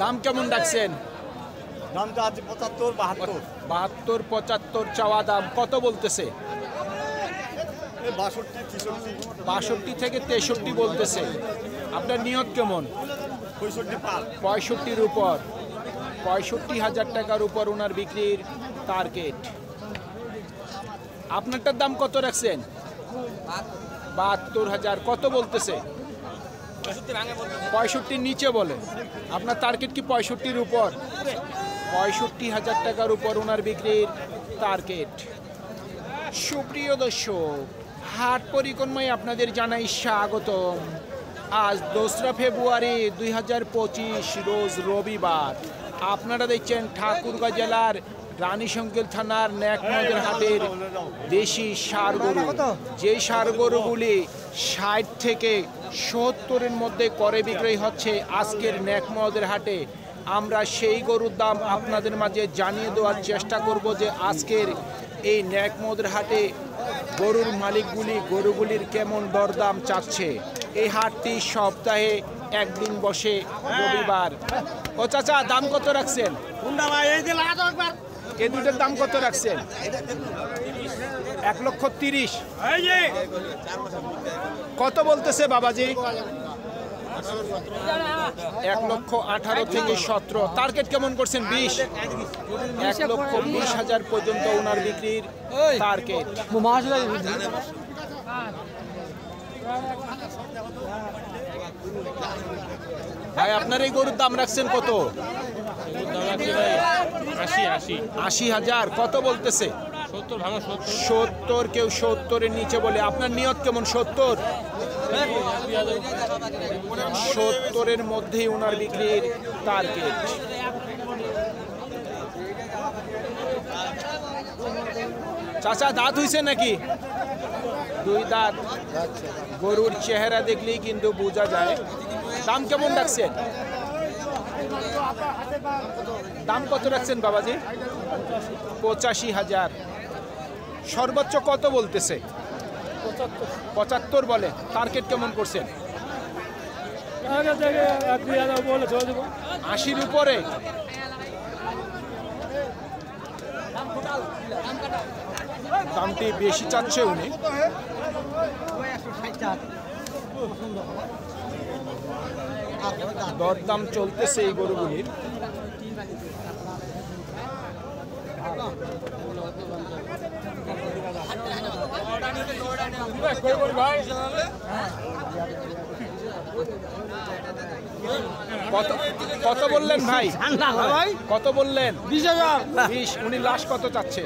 দাম কেমন রাখছেন? দামটা আছে 75 72 72 75 চাওয়া দাম, কত বলতেছে? 62 থেকে 63 বলতেছে। আপনার নিয়ত কেমন? 65 উপর, 65,000 টাকার উপর ওনার বিক্রির টার্গেট। আপনারটার দাম কত রাখছেন? 72,000, কত বলতেছে? 65 নিচে বলে। আপনার টার্গেট কি 65 উপর? 65,000 টাকার উপর ওনার বিক্রির টার্গেট। সুপ্রিয় দর্শক, হাট পরিক্রমায় আপনাদের জানাই স্বাগতম। আজ 2রা ফেব্রুয়ারি 2025 রোজ রবিবার। আপনারা দেখছেন ঠাকুরগাঁও জেলার রানীশঙ্কল থানার ন্যাকমদের হাটের দেশি ষাঁড় গরু। যেই ষাঁড় গরুগুলি 60 থেকে 70-এর মধ্যে করে বিক্রয় হচ্ছে আজকের ন্যাকমদের হাটে। আমরা সেই গরুর দাম আপনাদের মাঝে জানিয়ে দেওয়ার চেষ্টা করব যে আজকের এই ন্যাকমদের হাটে গরুর মালিকগুলি গরুগুলির কেমন দরদাম চাচ্ছে। এই হাটটি সপ্তাহে একদিন বসে, রবিবার। ও চাচা, দাম কত রাখছেন? এই দুটোর দাম কত রাখছেন? 1,30,000। কত বলতেছে বাবাজি? 1,18,000 থেকে 17। টার্গেট কেমন করছেন? 20। 1,20,000 পর্যন্ত ওনার বিক্রির টার্গেট। ভাই, আপনার এই গরুর দাম রাখছেন কত? 80,000। কত বলতেছে? 70। কেউ 70-এর নিচে বলে। আপনার নিয়ত কেমন? 70। 70-এর মধ্যেই ওনার বিক্রির টার্গেট। চাচা, দাঁত হইছে নাকি? 2 দাঁত। গরুর চেহারা দেখলেই কিন্তু বোঝা যায়। দাম কেমন রাখছেন? দাম কত রাখছেন বাবাজি? 85,000। সর্বোচ্চ কত বলতেছে? 75 বলে। টার্গেট কেমন করছেন? 80-র উপরে। দামটি বেশি চাচ্ছে উনি। দরদাম চলতেছে এই গরুগুলির। কত বললেন ভাই? কত বললেন? 20,000। উনি লাস্ট কত চাচ্ছে?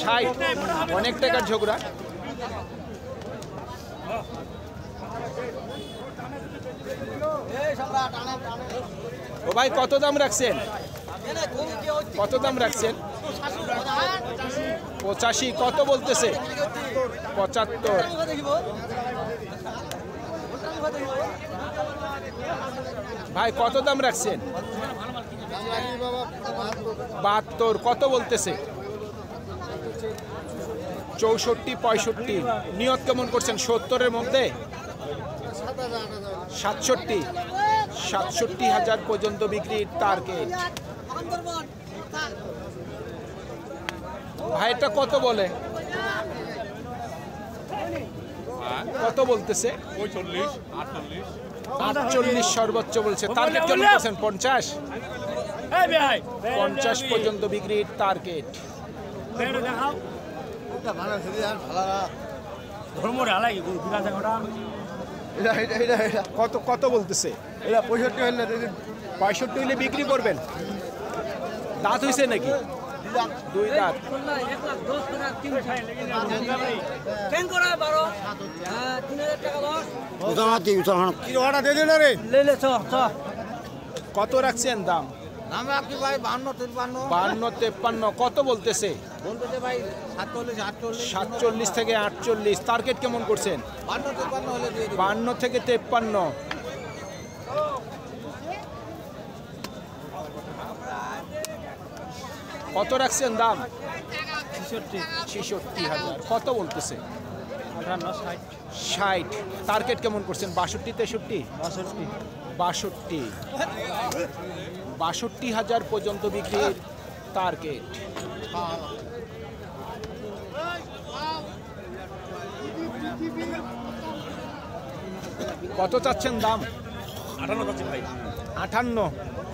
60। অনেক টাকার ঝগড়া। ও ভাই, কত দাম রাখছেন? কত দাম রাখছেন? 85। কত বলতেছে? 75। ভাই, কত দাম রাখছেন? 72। কত বলতেছে? 64 65। নিয়ত কেমন করছেন? 70-এর মধ্যে। 67,000 পর্যন্ত বিক্রির টার্গেট। ভাইটা কত বলে? কত বলতেছে? 48 সর্বোচ্চ বলছে। টার্গেট কেমন করছেন? 50। 50 পর্যন্ত বিক্রির টার্গেট। কত কত বলতেছে? 65 হইলে বিক্রি করবেন। দাঁত হইছে নাকি? 2 দাঁত। কত রাখছেন দাম? 52-53। কত বলতেছে? 47 থেকে 48। টার্গেট কেমন করছেন? 52 থেকে 53। কত রাখছেন দাম? 66,000। কত বলতেছে? 58 60। টার্গেট কেমন করছেন? 62 63। 62,000 পর্যন্ত বিক্রির টার্গেট। কত চাচ্ছেন দাম? 58 যাচ্ছে ভাই। 58।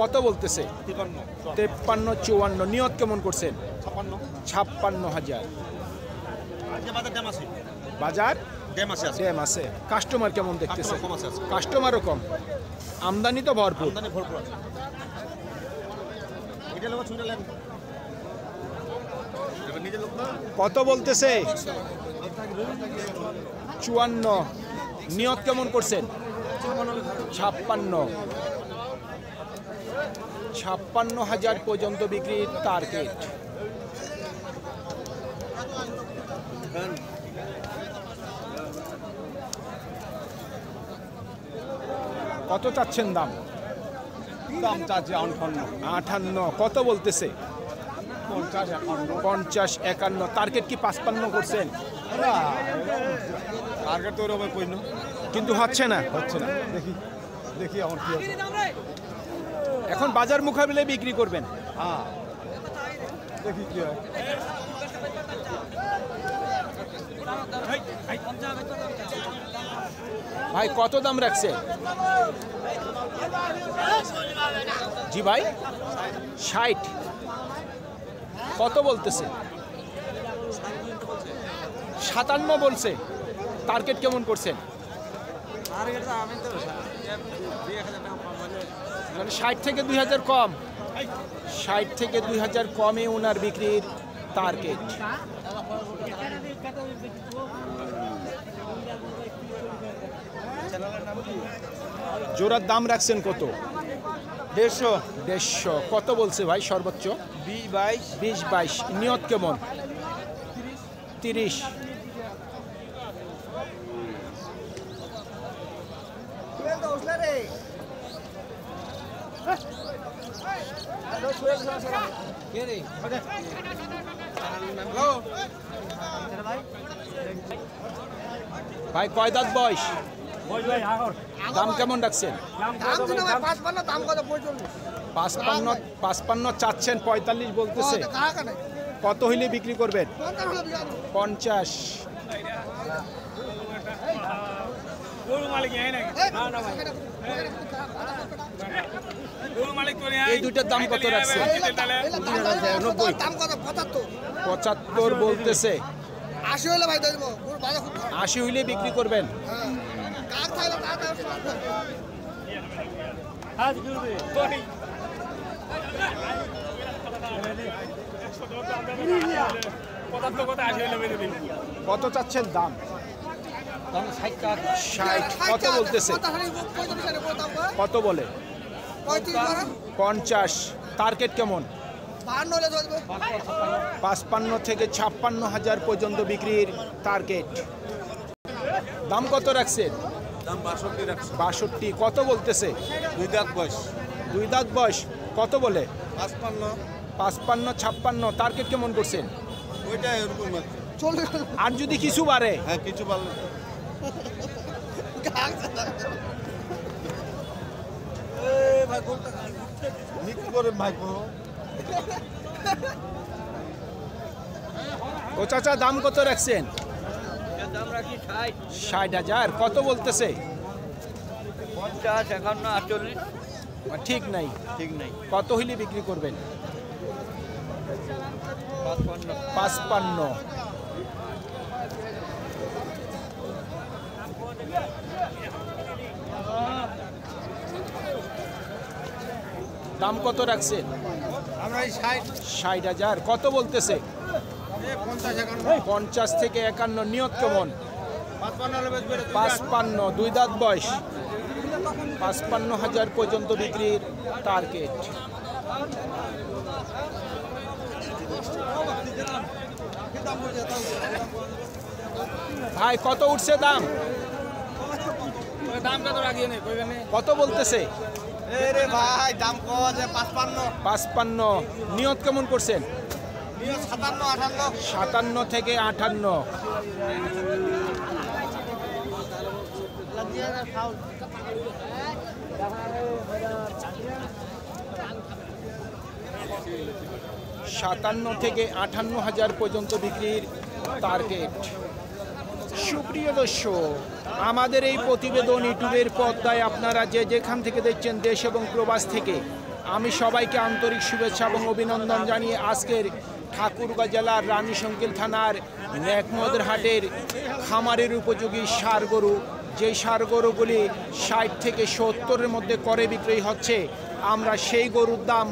কত বলতেছে? 53, 53, 54। নিয়ত কেমন করছেন? 56। 56,000। আজকে বাজার দাম আছে। বাজার দাম আছে আছে। ড্যাম আছে। কাস্টমার কেমন দেখতেছে? কাস্টমার কম আছে আছে। কাস্টমারও কম, আমদানি তো ভরপুর। আমদানি ভরপুর আছে। এটা লোক ছুটে লাগবে। এটা নিজের লোক না। কত বলতেছে? 54। নিয়ত কেমন করছেন? 56। 56,000 পর্যন্ত বিক্রির টার্গেট। কত চাচ্ছেন দাম? দাম চাচ্ছে 58, 58। কত বলতেছে? 50, 51। 50, 51। টার্গেট কি 55 করছেন? না, টার্গেট তো ওরকম কই না। কিন্তু হচ্ছে না। হচ্ছে না। দেখি দেখি আমার কি হবে। এখন বাজার মোকাবিলায় বিক্রি করবেন। হ্যাঁ, দেখি কি হয়। ভাই কত দাম রাখছে? জি ভাই 60। কত বলতেছে? 57 বলছে। টার্গেট কেমন করছেন? মানে 60 থেকে 2000 কম। 60 থেকে 2000 কমে ওনার বিক্রির টার্গেট। জোড়ার দাম রাখছেন কত? 150, 150। কত বলছে ভাই সর্বোচ্চ? 20, 22। 20, 22। নিয়ত কেমন? 30। ভাই কয় দাঁত বয়স? দাম কেমন রাখছেন? 55 চাচ্ছেন, 45 বলতেছে। কত হইলে বিক্রি করবেন? 50। এই দুইটার দাম কত রাখছে? 75 বলতেছে। 80 হইলে বিক্রি করবেন। কত চাচ্ছেন দাম? 60। কত বলতেছে? কত বলে? 50। টার্গেট কেমন? 55 থেকে 56,000 পর্যন্ত বিক্রির টার্গেট। দাম কত রাখছেন? দাম 62 রাখছে। 62। কত বলতেছে? 2 দাঁত বয়স। 2 দাঁত বয়স। কত বলে? 55। 55, 56। টার্গেট কেমন করছেন? ওইটা এরকম আছে। আর যদি কিছু বাড়ে? হ্যাঁ, কিছু ভালো। বিক্রি করে ভাই ও চাচা দাম কত রাখছেন? দাম রাখি 60,000। কত বলতেছে? 50, 51, 48। ঠিক নাই। ঠিক নাই। কত হইলে বিক্রি করবেন? 55। 55। দাম কত রাখছেন? আমরা এই 60, 60,000। কত বলতেছে? 50, 51। 50 থেকে 51। নিয়ত কেমন? 55। 2 দাঁত বয়স। 55,000 পর্যন্ত বিক্রির টার্গেট। ভাই কত উঠছে দাম? কত বলতেছে? রে ভাই দাম কম আছে 55। 55। নিয়ত কেমন করছেন? 57, 58। 57 থেকে 58। সাতান্ন থেকে 58,000 পর্যন্ত বিক্রির টার্গেট। সুপ্রিয় দর্শক, আমাদের এই প্রতিবেদন ইউটিউবের পর্দায় আপনারা যে যেখান থেকে দেখছেন দেশ এবং প্রবাস থেকে, আমি সবাইকে আন্তরিক শুভেচ্ছা এবং অভিনন্দন জানিয়ে আজকের ঠাকুরগাঁ জেলার রানীশঙ্কিল থানার নেকমদের হাটের খামারের উপযোগী ষাঁড় গরু, যেই ষাঁড় গরুগুলি 60 থেকে 70-এর মধ্যে করে বিক্রি হচ্ছে, আমরা সেই গরুর দাম